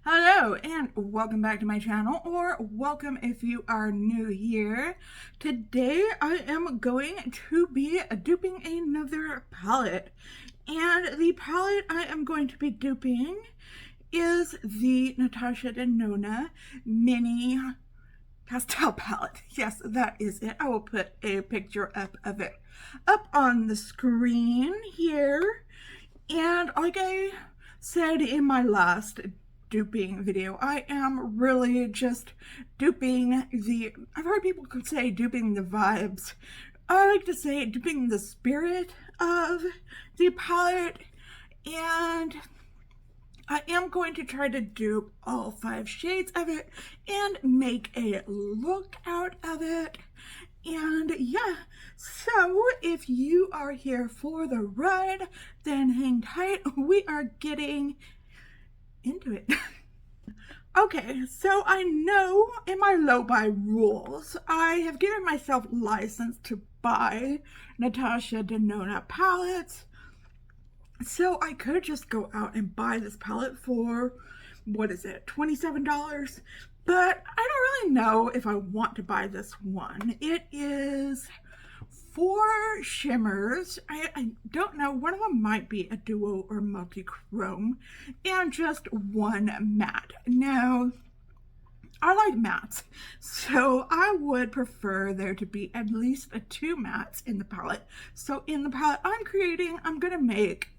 Hello and welcome back to my channel, or welcome if you are new here. Today I am going to be duping another palette, and the palette I am going to be duping is the Natasha Denona mini pastel palette. Yes, that is it. I will put a picture up of it up on the screen here. And like I said in my last duping video, I am really just duping the, I've heard people say duping the vibes. I like to say duping the spirit of the palette, and I am going to try to dupe all 5 shades of it and make a look out of it. And yeah, so if you are here for the ride, then hang tight. We are getting into it. Okay, so I know in my low buy rules, I have given myself license to buy Natasha Denona palettes. So I could just go out and buy this palette for, what is it, $27? But I don't really know if I want to buy this one. It is 4 shimmers. I don't know, one of them might be a duo or multi-chrome, and just 1 matte. Now, I like mattes, so I would prefer there to be at least 2 mattes in the palette. So in the palette I'm creating, I'm going to make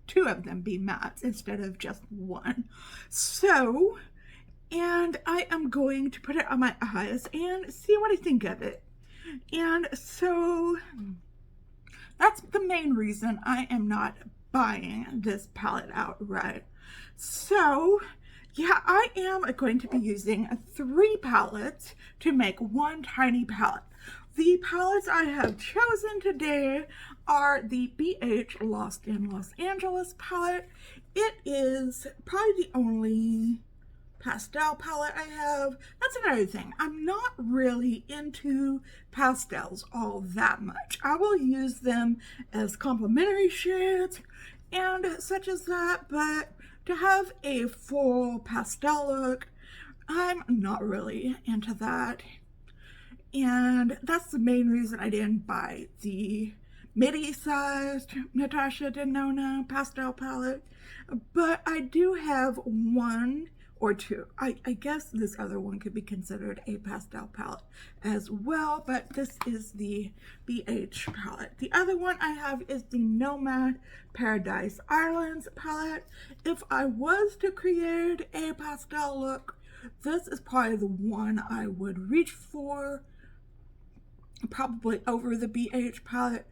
2 of them be mattes instead of just 1. So, and I am going to put it on my eyes and see what I think of it. And so that's the main reason I am not buying this palette outright. So yeah, I am going to be using 3 palettes to make 1 tiny palette. The palettes I have chosen today are the BH Lost in Los Angeles palette. It is probably the only pastel palette I have. That's another thing. I'm not really into pastels all that much. I will use them as complementary shades and such as that, but to have a full pastel look, I'm not really into that. And that's the main reason I didn't buy the midi-sized Natasha Denona pastel palette. But I do have 1 or 2. I guess this other one could be considered a pastel palette as well, but this is the BH palette. The other one I have is the Nomad Paradise Islands palette. If I was to create a pastel look, this is probably the one I would reach for, probably over the BH palette.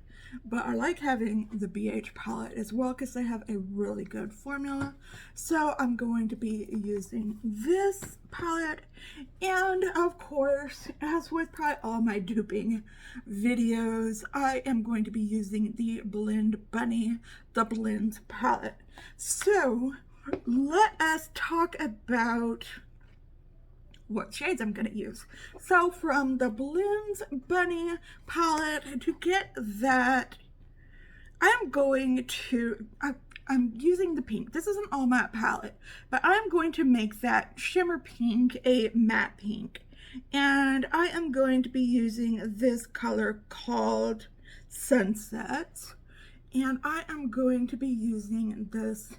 But I like having the BH palette as well because they have a really good formula. So I'm going to be using this palette. And of course, as with probably all my duping videos, I am going to be using the Blend Bunny, the Blend palette. So let us talk about what shades I'm going to use. So from the Blend Bunny palette, to get that, I'm going to, I'm using the pink. This is an all matte palette, but I'm going to make that shimmer pink a matte pink. And I am going to be using this color called Sunset. And I am going to be using this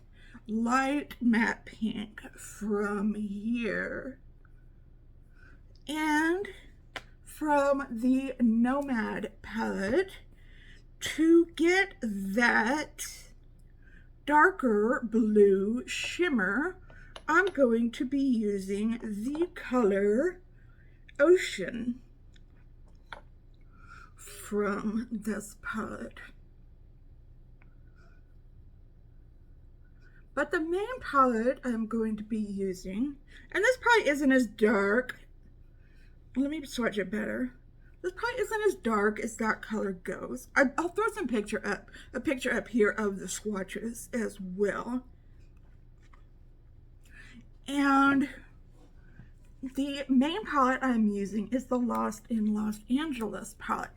light matte pink from here. And from the Nomad palette, to get that darker blue shimmer, I'm going to be using the color Ocean from this palette. But the main palette I'm going to be using, and this probably isn't as dark, let me swatch it better. This probably isn't as dark as that color goes. I'll throw some a picture up here of the swatches as well. And the main palette I'm using is the Lost in Los Angeles palette.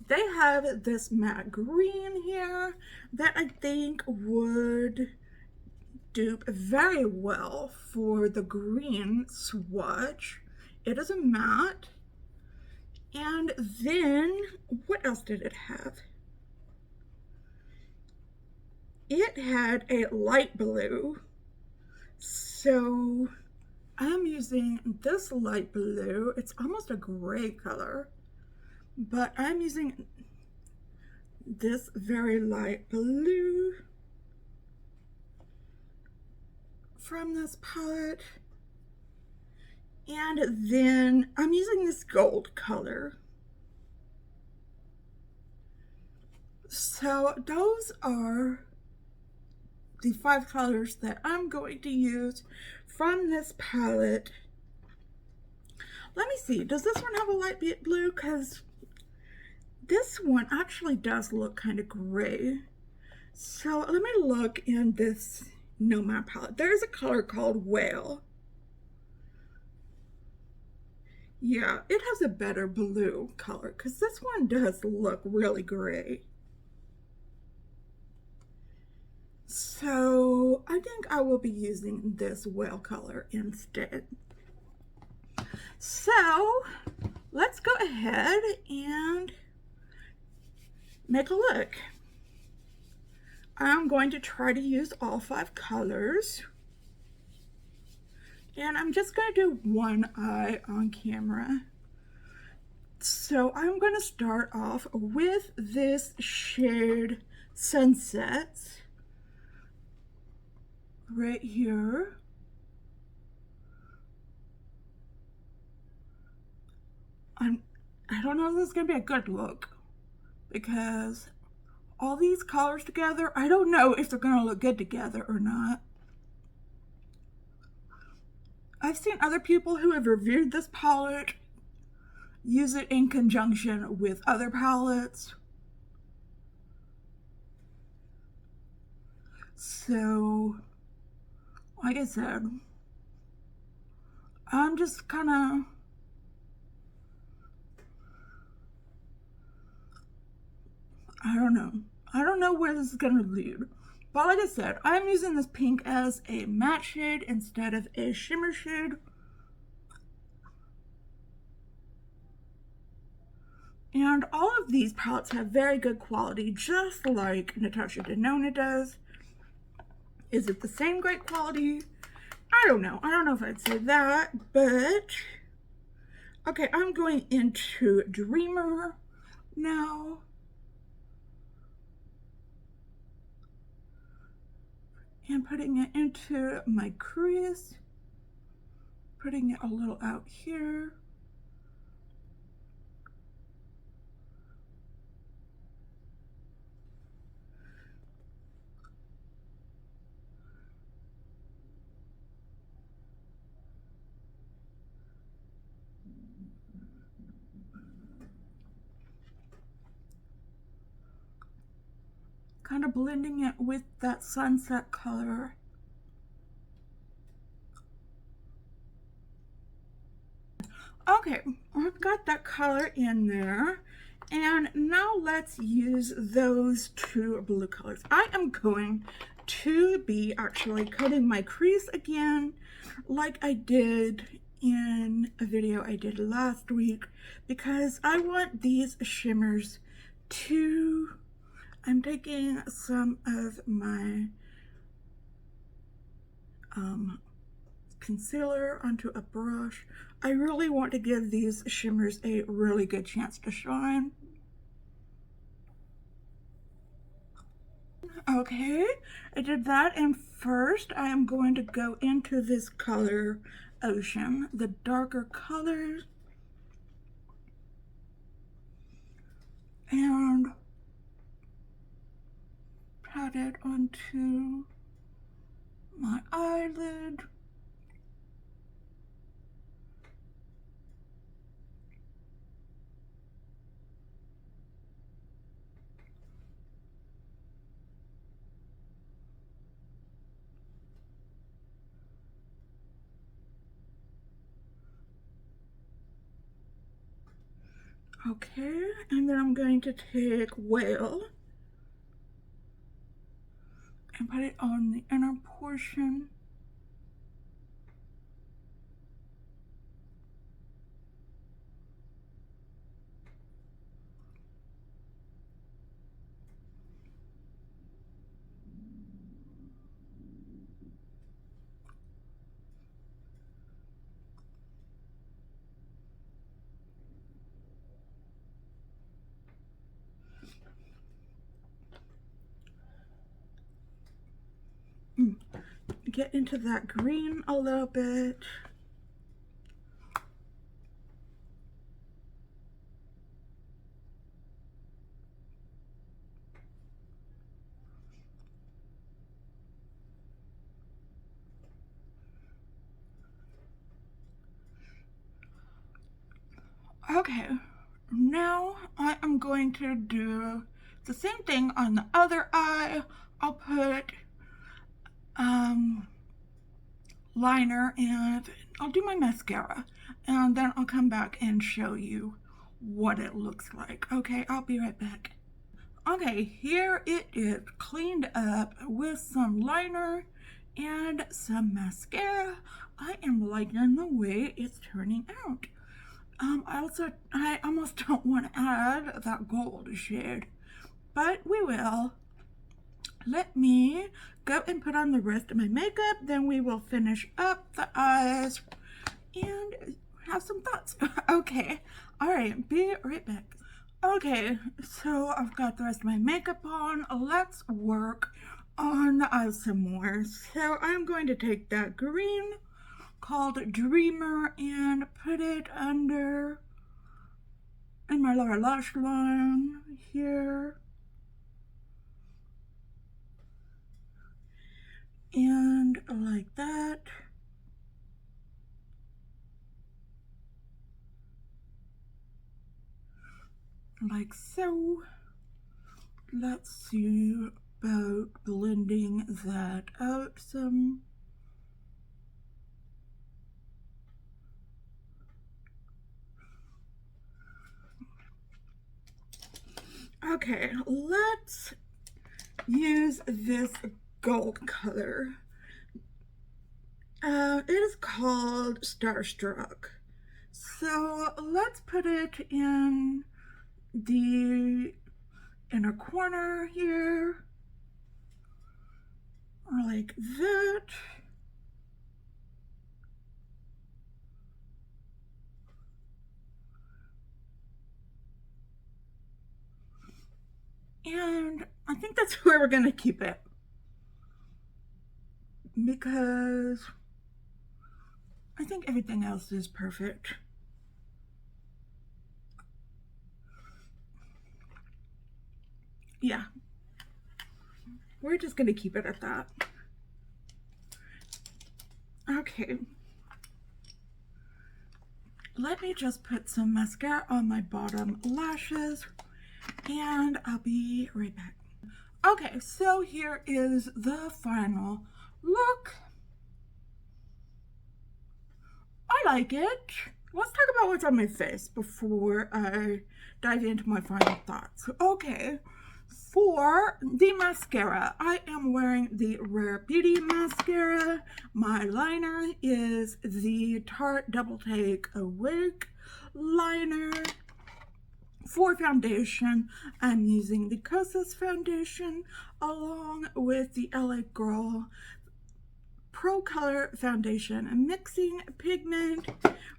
they have this matte green here that I think would dupe very well for the green swatch. It is a matte. And then, what else did it have? It had a light blue. So I'm using this light blue. It's almost a gray color, but I'm using this very light blue from this palette. And then I'm using this gold color. So those are the 5 colors that I'm going to use from this palette. Let me see, does this one have a light blue? Because this one actually does look kind of gray. So let me look in this Nomad palette. There's a color called Whale. Yeah, it has a better blue color because this one does look really gray. So I think I will be using this Whale color instead. So let's go ahead and make a look. I'm going to try to use all 5 colors. And I'm just going to do one eye on camera. So I'm going to start off with this shade Sunset right here. I don't know if this is going to be a good look because all these colors together, I don't know if they're going to look good together or not. I've seen other people who have reviewed this palette use it in conjunction with other palettes. So, like I said, I'm just kind of I don't know where this is going to lead. But like I said, I'm using this pink as a matte shade instead of a shimmer shade. And all of these palettes have very good quality, just like Natasha Denona does. Is it the same great quality? I don't know. I don't know if I'd say that, but okay, I'm going into Dreamer now. And putting it into my crease, putting it a little out here. Kind of blending it with that sunset color. Okay, I've got that color in there. And now let's use those 2 blue colors. I am going to be actually cutting my crease again like I did in a video I did last week because I want these shimmers to... I'm taking some of my concealer onto a brush. I really want to give these shimmers a really good chance to shine. Okay, I did that, and first I am going to go into this color Ocean, the darker colors, and pat it onto my eyelid. Okay, and then I'm going to take Whale and put it on the inner portion. Get into that green a little bit. Okay, now I am going to do the same thing on the other eye. I'll put liner and I'll do my mascara, and then I'll come back and show you what it looks like. Okay, I'll be right back. Okay, here it is cleaned up with some liner and some mascara. I am liking the way it's turning out. I almost don't want to add that gold shade, but we will. Let me go and put on the rest of my makeup, then we will finish up the eyes and have some thoughts. Okay, all right, be right back. Okay, so I've got the rest of my makeup on. Let's work on the eyes some more. So I'm going to take that green called Dreamer and put it under in my lower lash line here. And like that. Like so. Let's see about blending that out some. Okay, let's use this gold color. It is called Starstruck. So let's put it in the inner corner here, like that. And I think that's where we're gonna keep it, because I think everything else is perfect. Yeah, we're just gonna keep it at that. Okay, let me just put some mascara on my bottom lashes and I'll be right back. Okay, so here is the final look. I like it. Let's talk about what's on my face before I dive into my final thoughts. Okay, for the mascara, I am wearing the Rare Beauty mascara. My liner is the Tarte Double Take Awake liner. For foundation, I'm using the Kosas foundation along with the LA Girl Pro Color Foundation Mixing Pigment.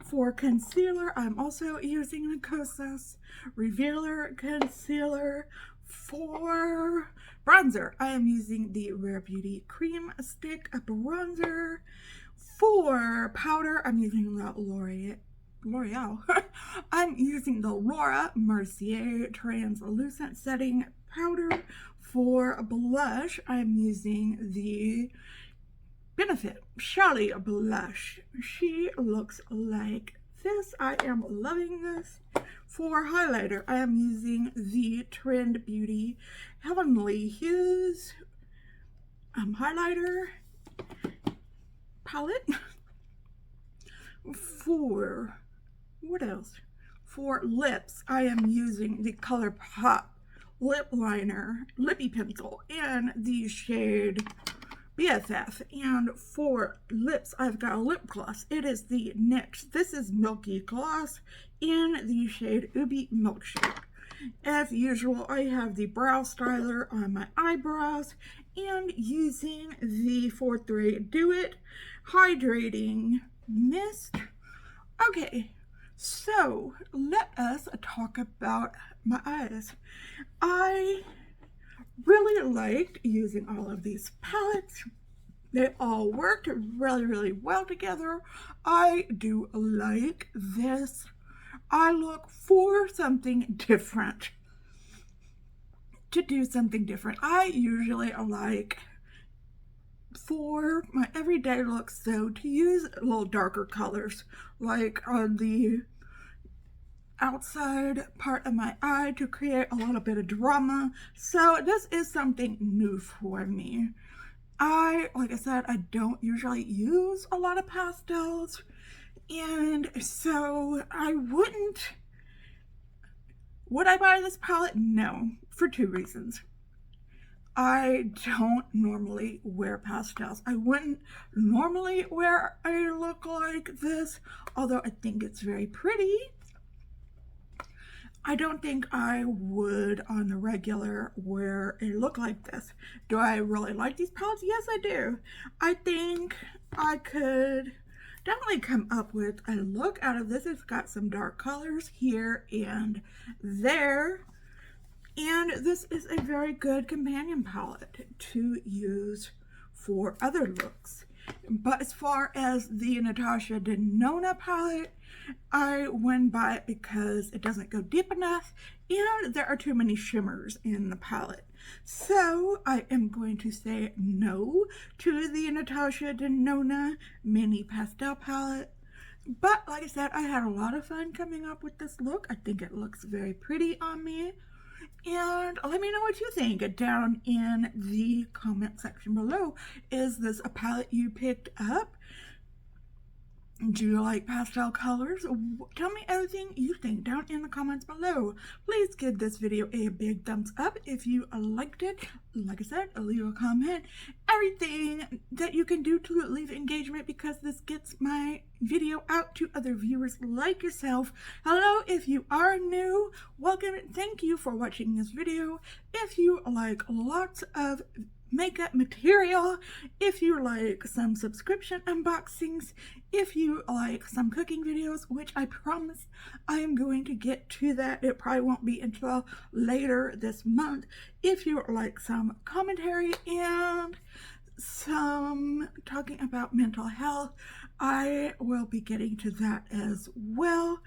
For concealer, I'm also using the Kosas Revealer Concealer. For bronzer, I am using the Rare Beauty Cream Stick Bronzer. For powder, I'm using the L'Oreal. I'm using the Laura Mercier Translucent Setting Powder. For blush, I'm using the Benefit Charlie Blush. She looks like this. I am loving this. For highlighter, I am using the Trend Beauty Heavenly Hues highlighter palette. For what else? For lips, I am using the ColourPop lip liner lippy pencil in the shade BFF. And for lips, I've got a lip gloss. It is the NYX. This is Milky Gloss in the shade Ubi Milkshake. As usual, I have the brow styler on my eyebrows and using the 4-3 Do It Hydrating Mist. Okay, so let us talk about my eyes. I really liked using all of these palettes. They all worked really well together. I do like this. I look for something different, to do something different. I usually like, for my everyday looks though, to use a little darker colors, like on the outside part of my eye to create a little bit of drama. So this is something new for me. Like I said, I don't usually use a lot of pastels, and so would I buy this palette? No, for 2 reasons. I don't normally wear pastels. I wouldn't normally wear a look like this, although I think it's very pretty. I don't think I would on the regular wear a look like this. Do I really like these palettes? Yes, I do. I think I could definitely come up with a look out of this. It's got some dark colors here and there. And this is a very good companion palette to use for other looks. But as far as the Natasha Denona palette, I wouldn't buy it because it doesn't go deep enough and there are too many shimmers in the palette. So I am going to say no to the Natasha Denona mini pastel palette. But like I said, I had a lot of fun coming up with this look. I think it looks very pretty on me. And let me know what you think down in the comment section below. Is this a palette you picked up? Do you like pastel colors? Tell me everything you think down in the comments below. Please give this video a big thumbs up if you liked it. Like I said, leave a comment. Everything that you can do to leave engagement, because this gets my video out to other viewers like yourself. Hello, if you are new, welcome. Thank you for watching this video. If you like lots of makeup material, if you like some subscription unboxings, if you like some cooking videos, which I promise I am going to get to that, it probably won't be until later this month. If you like some commentary and some talking about mental health, I will be getting to that as well.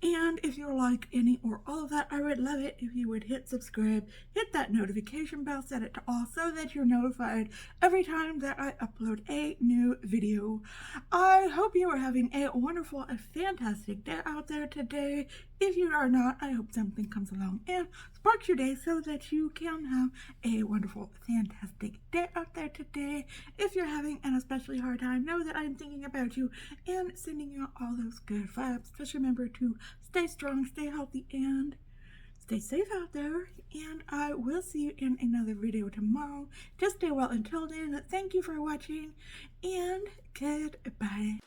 And if you like any or all of that, I would love it if you would hit subscribe, hit that notification bell, set it to all so that you're notified every time that I upload a new video. I hope you are having a wonderful and fantastic day out there today. If you are not, I hope something comes along and sparks your day so that you can have a wonderful, fantastic day out there today. If you're having an especially hard time, know that I'm thinking about you and sending you all those good vibes. Just remember to stay strong, stay healthy, and stay safe out there. And I will see you in another video tomorrow. Just stay well until then. Thank you for watching, and goodbye.